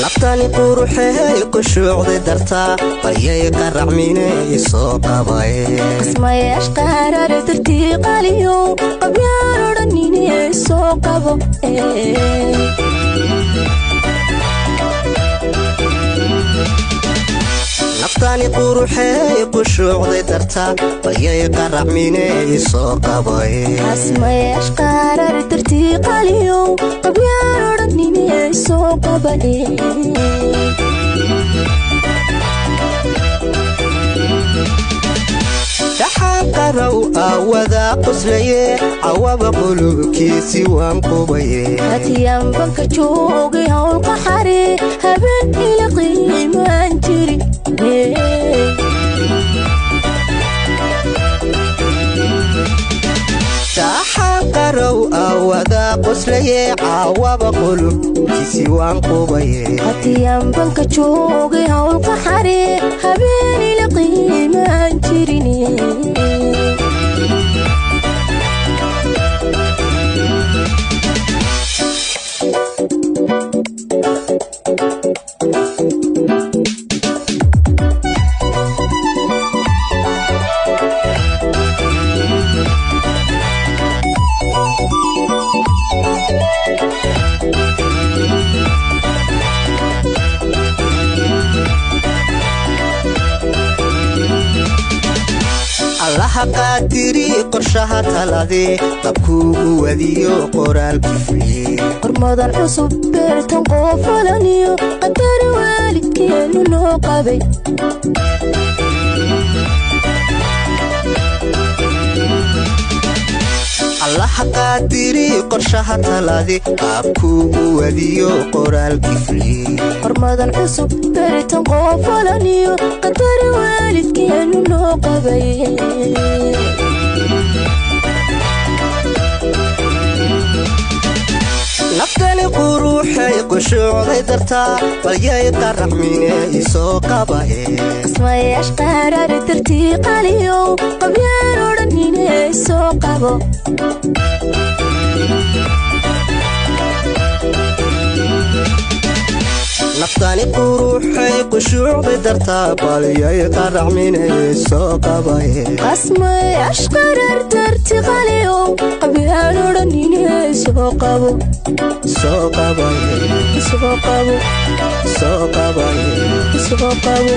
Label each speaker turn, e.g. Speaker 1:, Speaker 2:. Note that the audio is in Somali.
Speaker 1: naftani quruxay qushuucday dartaa baryay qaracminay soo qabay
Speaker 2: ismayash qarar dartii qaliyo qabyaan odhanine soo qabo
Speaker 1: naftani quruxay qushuucday dartaa baryay qaracminay soo qabay
Speaker 2: ismayash qarar dartii qaliyo qabyaan odhanine soo qabay
Speaker 1: قرو أوذا قسليه عواب قلوبكيسي وانقوبيه
Speaker 2: هاتيان بنك جوغي هون قحري هبن إلى قيمان جري
Speaker 1: قرو أوذا قسليه عواب قلوبكيسي وانقوبيه
Speaker 2: هاتيان بنك جوغي هون قحري هبن إلى قيمان جري
Speaker 1: الله قادري قرشها تلادي طبكو وديو قرال كفري
Speaker 2: رمضان عصب بيرتن قوفلانيو قدر والدك ينو قبي
Speaker 1: الله قادري قرشها تلادي طبكو وديو قرال كفري
Speaker 2: رمضان عصب بيرتن قوفلانيو قدر والدك ينو قبي
Speaker 1: naftani quruxay qushuucday dartaa baryay qaracminay soo qabay
Speaker 2: ismayash qarar dartii qaliyo qabyaan odhanine soo qabo
Speaker 1: naftani quruxay qushuucday dartaa baryay qaracminay soo qabay
Speaker 2: ismayash qarar dartii qaliyo qabyaan odhanine soo qabo
Speaker 1: soo qabay
Speaker 2: soo qabo
Speaker 1: soo qabay
Speaker 2: soo qabo